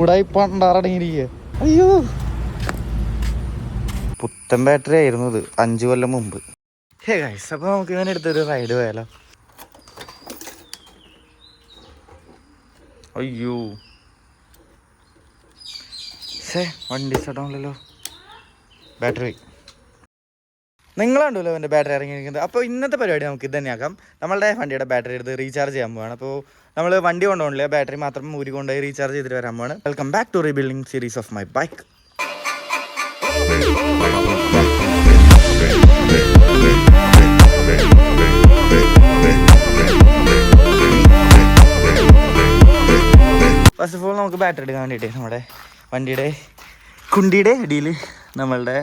കൂടായി പണ്ടാറടങ്ങിയിരിക്കുക. അയ്യോ, പുത്തൻ ബാറ്ററി ആയിരുന്നു ഇത് 5 കൊല്ലം മുമ്പ്. ഹേ ഗൈസ്, അപ്പോൾ നമുക്ക് ഇങ്ങനെ എടുത്തൊരു റൈഡ് പോയാലോ? അയ്യോ വണ്ടി സ്റ്റാർട്ടാണല്ലോ. ബാറ്ററി നിങ്ങൾ കണ്ടല്ലോ എൻ്റെ ബാറ്ററി ഇറങ്ങിയിരിക്കുന്നത്. അപ്പോൾ ഇന്നത്തെ പരിപാടി നമുക്ക് ഇത് തന്നെയാക്കാം. നമ്മളുടെ വണ്ടിയുടെ ബാറ്ററി എടുത്ത് റീചാർജ് ചെയ്യാൻ പോവാണ്. അപ്പോൾ നമ്മൾ വണ്ടി കൊണ്ടുപോകണില്ല, ബാറ്ററി മാത്രം ഊരി കൊണ്ടുപോയി റീചാർജ് ചെയ്തിട്ട് വരാൻ പോവാണ്. Welcome back to rebuilding series of my bike. First of all നമുക്ക് ബാറ്ററി എടുക്കാൻ വേണ്ടിയിട്ട് നമ്മുടെ വണ്ടിയുടെ കുണ്ടിയുടെ അടിയിൽ നമ്മളുടെ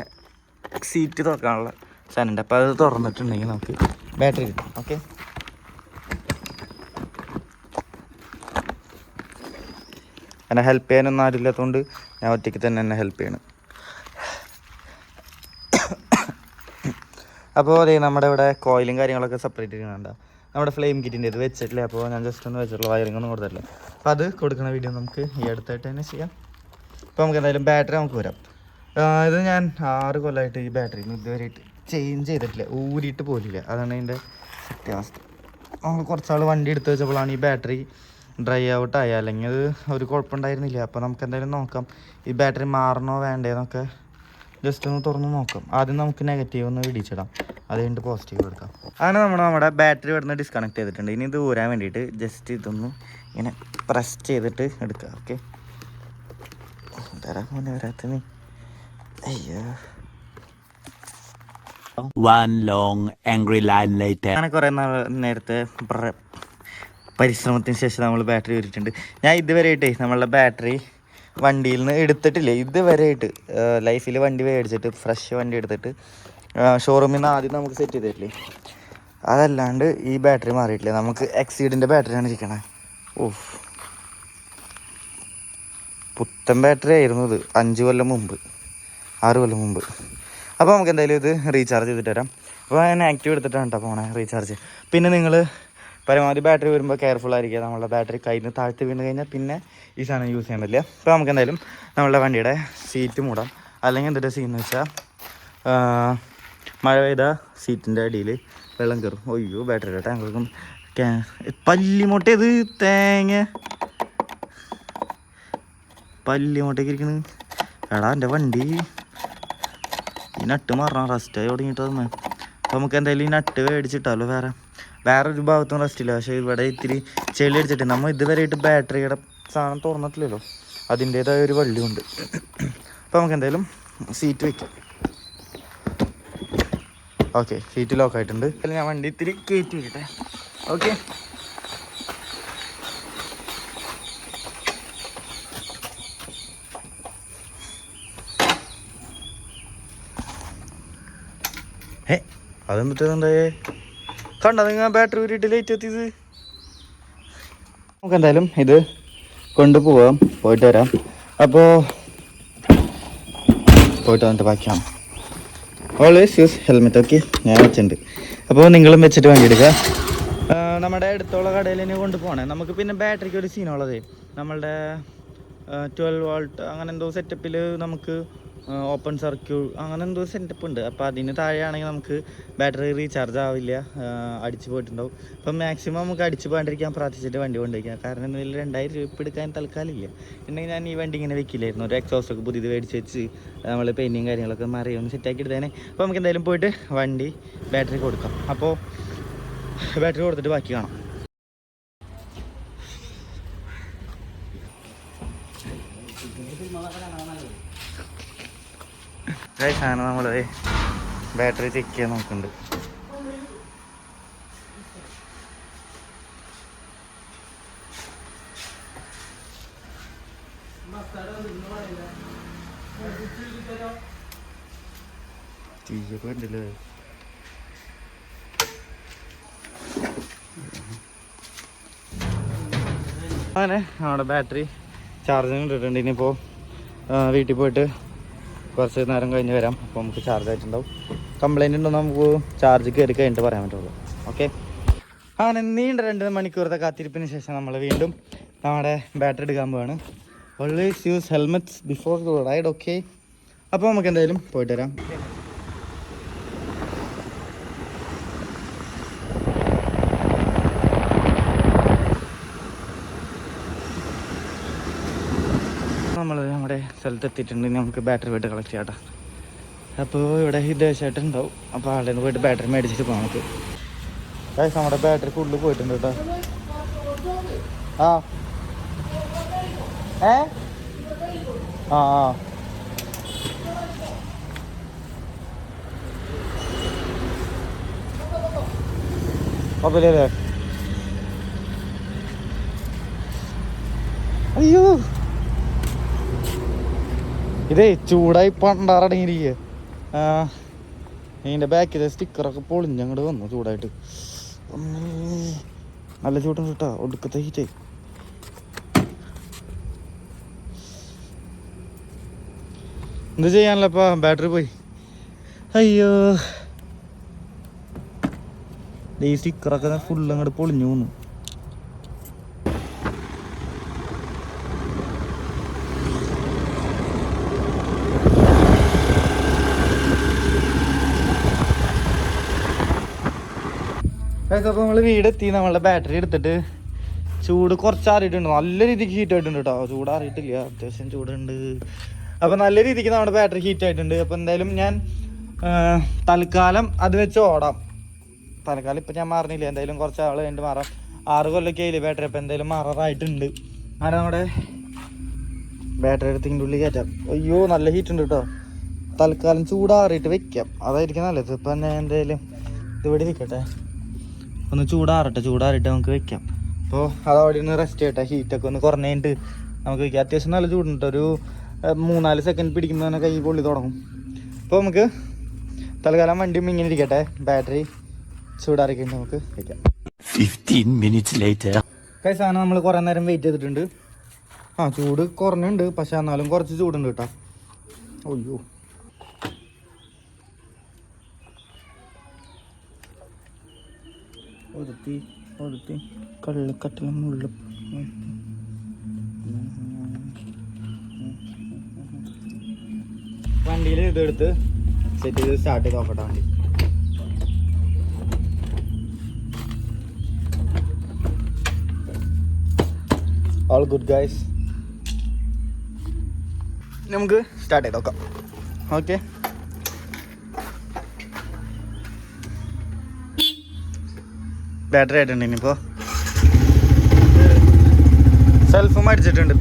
സീറ്റ് തുറക്കാനുള്ള സാധനമുണ്ട്. അപ്പോൾ അത് തുറന്നിട്ടുണ്ടെങ്കിൽ നമുക്ക് ബാറ്ററി കിട്ടും. ഓക്കെ, എന്നെ ഹെൽപ്പ് ചെയ്യാനൊന്നും ആരില്ലാത്തതുകൊണ്ട് ഞാൻ ഒറ്റയ്ക്ക് തന്നെ എന്നെ ഹെൽപ്പ് ചെയ്യണം. അപ്പോൾ അതെ, നമ്മുടെ ഇവിടെ കോയിലും കാര്യങ്ങളൊക്കെ സെപ്പറേറ്റ് ചെയ്യുന്നുണ്ട്. നമ്മുടെ ഫ്ലെയിം കിറ്റിൻ്റെ ഇത് വെച്ചിട്ടില്ല, അപ്പോൾ ഞാൻ ജസ്റ്റ് ഒന്ന് വെച്ചിട്ടുള്ള വയറിംഗ് ഒന്നും കൊടുത്തിട്ടില്ല. അപ്പോൾ അത് കൊടുക്കുന്ന വീഡിയോ നമുക്ക് ഈ അടുത്തായിട്ട് തന്നെ ചെയ്യാം. അപ്പോൾ നമുക്ക് എന്തായാലും ബാറ്ററി നമുക്ക് വരാം. ഇത് ഞാൻ 6 കൊല്ലമായിട്ട് ഈ ബാറ്ററി ഇതുവരെയായിട്ട് ചേഞ്ച് ചെയ്തിട്ടില്ല, ഊരിയിട്ട് പോലില്ല. അതാണ് അതിൻ്റെ സത്യാവസ്ഥ. നമ്മൾ കുറച്ചാൾ വണ്ടി എടുത്ത് വെച്ചപ്പോഴാണ് ഈ ബാറ്ററി ഡ്രൈ ഔട്ടായി, അല്ലെങ്കിൽ അത് ഒരു കുഴപ്പമുണ്ടായിരുന്നില്ല. അപ്പോൾ നമുക്ക് എന്തായാലും നോക്കാം ഈ ബാറ്ററി മാറണോ വേണ്ടേന്നൊക്കെ ജസ്റ്റ് ഒന്ന് തുറന്ന് നോക്കാം. ആദ്യം നമുക്ക് നെഗറ്റീവ് ഒന്ന് ഇടിച്ചിടാം, അത് കഴിഞ്ഞിട്ട് പോസിറ്റീവ് എടുക്കാം. അങ്ങനെ നമ്മുടെ ബാറ്ററി ഇവിടുന്ന് ഡിസ്കണക്ട് ചെയ്തിട്ടുണ്ട്. ഇനി ഇത് ഊരാൻ വേണ്ടിയിട്ട് ജസ്റ്റ് ഇതൊന്ന് ഇങ്ങനെ പ്രസ് ചെയ്തിട്ട് എടുക്കുക. ഓക്കെ, വരാത്ത അയ്യോ. അങ്ങനെ കുറേ നേരത്തെ പരിശ്രമത്തിന് ശേഷം നമ്മൾ ബാറ്ററി ഊരിയിട്ടുണ്ട്. ഞാൻ ഇതുവരെയായിട്ടേ നമ്മളുടെ ബാറ്ററി വണ്ടിയിൽ നിന്ന് എടുത്തിട്ടില്ല ഇതുവരെയായിട്ട്. ലൈഫിൽ വണ്ടി മേടിച്ചിട്ട് ഫ്രഷ് വണ്ടി എടുത്തിട്ട് ഷോറൂമിൽ നിന്ന് ആദ്യം നമുക്ക് സെറ്റ് ചെയ്തിട്ടില്ലേ, അതല്ലാണ്ട് ഈ ബാറ്ററി മാറിയിട്ടില്ല. നമുക്ക് എക്സീഡിൻ്റെ ബാറ്ററിയാണ് ഇരിക്കണേ. ഓഹ്, പുത്തൻ ബാറ്ററി ആയിരുന്നു ഇത് 5 കൊല്ലം മുമ്പ്, 6 കൊല്ലം മുമ്പ്. അപ്പോൾ നമുക്ക് എന്തായാലും ഇത് റീചാർജ് ചെയ്തിട്ട് വരാം. അപ്പോൾ ഞാൻ ആക്റ്റീവ് എടുത്തിട്ടാണ് കേട്ടോ പോണേ റീചാർജ്. പിന്നെ നിങ്ങൾ പരമാവധി ബാറ്ററി വരുമ്പോൾ കെയർഫുൾ ആയിരിക്കുക. നമ്മളുടെ ബാറ്ററി കയ്യിൽ നിന്ന് താഴ്ത്തി വീണ് കഴിഞ്ഞാൽ പിന്നെ ഈ സാധനം യൂസ് ചെയ്യാൻ പറ്റില്ല. അപ്പോൾ നമുക്ക് എന്തായാലും നമ്മളുടെ വണ്ടിയുടെ സീറ്റ് മൂടാം. അല്ലെങ്കിൽ എന്തിട്ട് സീന്ന് വെച്ചാൽ മഴ പെയ്ത സീറ്റിൻ്റെ അടിയിൽ വെള്ളം കയറും. ഒയ്യോ, ബാറ്ററിയുടെ ടാങ്കും പല്ലിമോട്ടേത് പല്ലിമോട്ടേക്ക് ഇരിക്കണ്. എടാ എൻ്റെ വണ്ടി ഈ നട്ട് മാറണം, റെസ്റ്റായി തുടങ്ങിയിട്ട് തന്നെ. അപ്പോൾ നമുക്ക് എന്തായാലും ഈ നട്ട് മേടിച്ചിട്ടാലോ. വേറൊരു ഭാഗത്തും റെസ്റ്റില്ല, പക്ഷേ ഇവിടെ ഇത്തിരി ചെളി അടിച്ചിട്ട് നമ്മൾ ഇതുവരെയായിട്ട് ബാറ്ററിയുടെ സാധനം തുറന്നിട്ടില്ലല്ലോ, അതിൻ്റേതായ ഒരു വള്ളിയുണ്ട്. അപ്പോൾ നമുക്ക് എന്തായാലും സീറ്റ് വയ്ക്കാം. ഓക്കെ, സീറ്റ് ലോക്ക് ആയിട്ടുണ്ട്. അല്ല, ഞാൻ വണ്ടി ഇത്തിരി കയറ്റി വയ്ക്കട്ടെ. ഓക്കെ, അതെന്നിട്ട് എന്തായേ കണ്ട നിങ്ങൾ ബാറ്ററി ഊരിയിട്ട് ലേറ്റ് എത്തിയത്. നമുക്ക് എന്തായാലും ഇത് കൊണ്ടുപോവാം, പോയിട്ട് വരാം. അപ്പോൾ പോയിട്ട് വന്നിട്ട് ബാക്കിയാണ്. Always use helmet. ഓക്കെ, ഞാൻ വെച്ചിട്ടുണ്ട്. അപ്പോൾ നിങ്ങളും വെച്ചിട്ട് വണ്ടി എടുക്കുക. നമ്മുടെ അടുത്തുള്ള കടയിൽ തന്നെ കൊണ്ടുപോകണേ. നമുക്ക് പിന്നെ ബാറ്ററിക്ക് ഒരു സീനുള്ളത്, നമ്മളുടെ 12 വോൾട്ട് അങ്ങനെ എന്തോ സെറ്റപ്പിൽ നമുക്ക് ഓപ്പൺ സർക്യൂട്ട് അങ്ങനെ എന്തോ സെറ്റപ്പ് ഉണ്ട്. അപ്പോൾ അതിന് താഴെയാണെങ്കിൽ നമുക്ക് ബാറ്ററി റീചാർജ് ആവില്ല, അടിച്ചു പോയിട്ടുണ്ടാവും. അപ്പം മാക്സിമം നമുക്ക് അടിച്ചു പോകാണ്ടിരിക്കാൻ പ്രാർത്ഥിച്ചിട്ട് വണ്ടി കൊണ്ടുവയ്ക്കാം. കാരണം ഇതിൽ 2000 രൂപ എടുക്കാൻ തൽക്കാലം ഇല്ല. ഉണ്ടെങ്കിൽ ഞാൻ ഈ വണ്ടി ഇങ്ങനെ വെക്കില്ലായിരുന്നു. ഒരു എക്സോസ്റ്റൊക്കെ പുതിയത് മേടിച്ച് വെച്ച് നമ്മൾ പെയിൻറ്റിങ് കാര്യങ്ങളൊക്കെ മറിയൊന്ന് സെറ്റാക്കി എടുത്തേനെ. അപ്പോൾ നമുക്ക് എന്തായാലും പോയിട്ട് വണ്ടി ബാറ്ററി കൊടുക്കാം. അപ്പോൾ ബാറ്ററി കൊടുത്തിട്ട് ബാക്കി കാണാം. സാധനം നമ്മൾ ബാറ്ററി ചെക്ക് ചെയ്യാൻ നോക്കുന്നുണ്ട്. തീയൊക്കെ ഉണ്ടല്ലേ. അങ്ങനെ നമ്മുടെ ബാറ്ററി ചാർജിങ് ഇട്ടിട്ടുണ്ട്. ഇനിയിപ്പോൾ വീട്ടിൽ പോയിട്ട് കുറച്ച് നേരം കഴിഞ്ഞ് വരാം. അപ്പോൾ നമുക്ക് ചാർജ് ആയിട്ടുണ്ടാവും. കംപ്ലൈൻറ്റ് ഉണ്ടോ നമുക്ക് ചാർജ് കയറി കഴിഞ്ഞിട്ട് പറയാൻ പറ്റുള്ളൂ. ഓക്കെ, അങ്ങനെ നീണ്ട 2 മണിക്കൂറത്തെ കാത്തിരിപ്പിന് ശേഷം നമ്മൾ വീണ്ടും നമ്മുടെ ബാറ്ററി എടുക്കാൻ പോവാണ്. Always use helmets before the ride. Okay, അപ്പോൾ നമുക്ക് എന്തായാലും പോയിട്ട് വരാം. നമ്മൾ നമ്മുടെ സ്ഥലത്ത് എത്തിയിട്ടുണ്ട്. നമുക്ക് ബാറ്ററി പോയിട്ട് കളക്ട് ചെയ്യാം കേട്ടോ. അപ്പോൾ ഇവിടെ ഹിതേശായിട്ട് ഉണ്ടാവും. അപ്പോൾ ആളുടെ നിന്ന് പോയിട്ട് ബാറ്ററി മേടിച്ചിട്ട് പോകാം നമുക്ക്. നമ്മുടെ ബാറ്ററി ഫുള്ള് പോയിട്ടുണ്ട് കേട്ടോ. ആ ആ കുഴപ്പമില്ലേ? അയ്യോ, ഇതേ ചൂടായി പണ്ടാറടങ്ങിയിരിക്കുക. ഇതിൻ്റെ ബാക്കിലെ സ്റ്റിക്കറൊക്കെ പൊളിഞ്ഞ് അങ്ങോട്ട് വന്നു ചൂടായിട്ട്. നല്ല ചൂടുണ്ട് കേട്ടോ, ഒടുക്കത്തെ ഹീറ്റേ. എന്ത് ചെയ്യാനല്ലപ്പാ, ബാറ്ററി പോയി. അയ്യോ, ഈ സ്റ്റിക്കറൊക്കെ ഫുള്ള് അങ്ങോട്ട് പൊളിഞ്ഞു പോന്നു. അപ്പോൾ നമ്മൾ വീടെത്തി. നമ്മളുടെ ബാറ്ററി എടുത്തിട്ട് ചൂട് കുറച്ചാറിയിട്ടുണ്ട്. നല്ല രീതിക്ക് ഹീറ്റ് ആയിട്ടുണ്ട് കേട്ടോ. ചൂടാറിയിട്ടില്ല, അത്യാവശ്യം ചൂടുണ്ട്. അപ്പോൾ നല്ല രീതിക്ക് നമ്മുടെ ബാറ്ററി ഹീറ്റ് ആയിട്ടുണ്ട്. അപ്പോൾ എന്തായാലും ഞാൻ തൽക്കാലം അത് വെച്ച് ഓടാം. തൽക്കാലം ഇപ്പം ഞാൻ മാറുന്നില്ല, എന്തായാലും കുറച്ച് ആൾ കഴിഞ്ഞിട്ട് മാറാം. 6 കൊല്ലമൊക്കെ ആയില്ലേ ബാറ്ററി, അപ്പോൾ എന്തായാലും മാറാറായിട്ടുണ്ട്. അങ്ങനെ നമ്മുടെ ബാറ്ററി എടുത്തിൻ്റെ ഉള്ളിൽ കയറ്റാം. അയ്യോ, നല്ല ഹീറ്റ് ഉണ്ട് കേട്ടോ. തൽക്കാലം ചൂടാറിയിട്ട് വെക്കാം, അതായിരിക്കും നല്ലത്. ഇപ്പം ഞാൻ എന്തായാലും ഇതിവിടെ നിൽക്കട്ടെ, ഒന്ന് ചൂടാറിയിട്ട് നമുക്ക് വെക്കാം. അപ്പോൾ അതവിടെ നിന്ന് റെസ്റ്റ് ചെയ്യട്ടെ. ഹീറ്റൊക്കെ ഒന്ന് കുറഞ്ഞിട്ട് നമുക്ക് വെക്കാം. അത്യാവശ്യം നല്ല ചൂടുണ്ട്. ഒരു 3-4 സെക്കൻഡ് പിടിക്കുമ്പോൾ തന്നെ കൈ പൊള്ളി തുടങ്ങും. അപ്പോൾ നമുക്ക് തൽക്കാലം വണ്ടി ഇങ്ങനെ ഇരിക്കട്ടെ, ബാറ്ററി ചൂടാറിക്കഴിഞ്ഞ് നമുക്ക് വെക്കാം. 15 minutes later. സാധനം നമ്മൾ കുറേ നേരം വെയിറ്റ് ചെയ്തിട്ടുണ്ട്. ചൂട് കുറഞ്ഞുണ്ട്, പക്ഷെ എന്നാലും കുറച്ച് ചൂടുണ്ട് കേട്ടോ. അയ്യോ, ഒതുത്തി കള്ളിക്കട്ടിലും മുള്ളും. വണ്ടിയിൽ ഇതെടുത്ത് സെറ്റ് ചെയ്ത് സ്റ്റാർട്ട് ചെയ്ത് നോക്കട്ടെ വണ്ടി. ഓൾ ഗുഡ് ഗൈസ്, നമുക്ക് സ്റ്റാർട്ട് ചെയ്ത് നോക്കാം. ഓക്കെ, ബാറ്ററി ആയിട്ടുണ്ട്. ഇനിയിപ്പോൾ സെൽഫും അടിച്ചിട്ടുണ്ട്.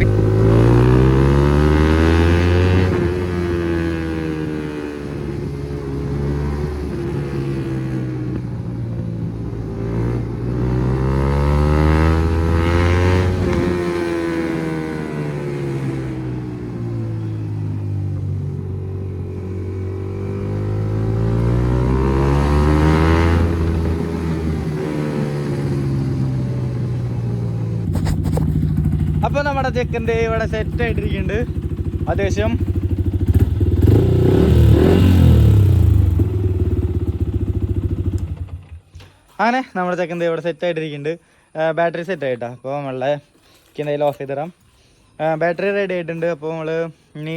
അപ്പോൾ നമ്മുടെ ചെക്കൻ്റെ ഇവിടെ സെറ്റ് ആയിട്ടിരിക്കുന്നുണ്ട്. അത്യാവശ്യം അങ്ങനെ നമ്മുടെ ചെക്കൻ്റെ ഇവിടെ സെറ്റ് ആയിട്ടിരിക്കുന്നുണ്ട്. ബാറ്ററി സെറ്റ് ആയിട്ടാ. അപ്പോൾ നമ്മളെ എന്തായാലും ഓഫ് ചെയ്ത് തരാം. ബാറ്ററി റെഡി ആയിട്ടുണ്ട്. അപ്പോൾ നമ്മൾ ഇനി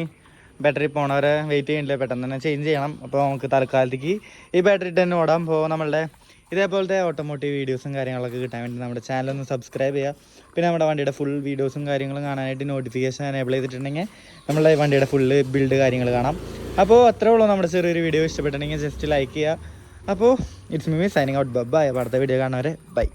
ബാറ്ററി പോണവരെ വെയിറ്റ് ചെയ്യണില്ല, പെട്ടെന്ന് തന്നെ ചേഞ്ച് ചെയ്യണം. അപ്പോൾ നമുക്ക് തൽക്കാലത്തേക്ക് ഈ ബാറ്ററി ഇട്ട് തന്നെ ഓടാം. അപ്പോൾ നമ്മളുടെ ഇതേപോലത്തെ ഓട്ടോമോട്ടീവ് വീഡിയോസും കാര്യങ്ങളൊക്കെ കിട്ടാൻ വേണ്ടി നമ്മുടെ ചാനലൊന്ന് സബ്സ്ക്രൈബ് ചെയ്യുക. പിന്നെ നമ്മുടെ വണ്ടിയുടെ ഫുൾ വീഡിയോസും കാര്യങ്ങളും കാണാനായിട്ട് നോട്ടിഫിക്കേഷൻ എനേബിൾ ചെയ്തിട്ടുണ്ടെങ്കിൽ നമ്മളുടെ വണ്ടിയുടെ ഫുള്ള് ബിൽഡ് കാര്യങ്ങൾ കാണാം. അപ്പോൾ അത്രേ ഉള്ളൂ. നമ്മുടെ ചെറിയൊരു വീഡിയോ ഇഷ്ടപ്പെട്ടിട്ടുണ്ടെങ്കിൽ ജസ്റ്റ് ലൈക്ക് ചെയ്യുക. അപ്പോൾ it's me signing out. Bye. അടുത്ത വീഡിയോ കാണുന്നവരെ ബൈ.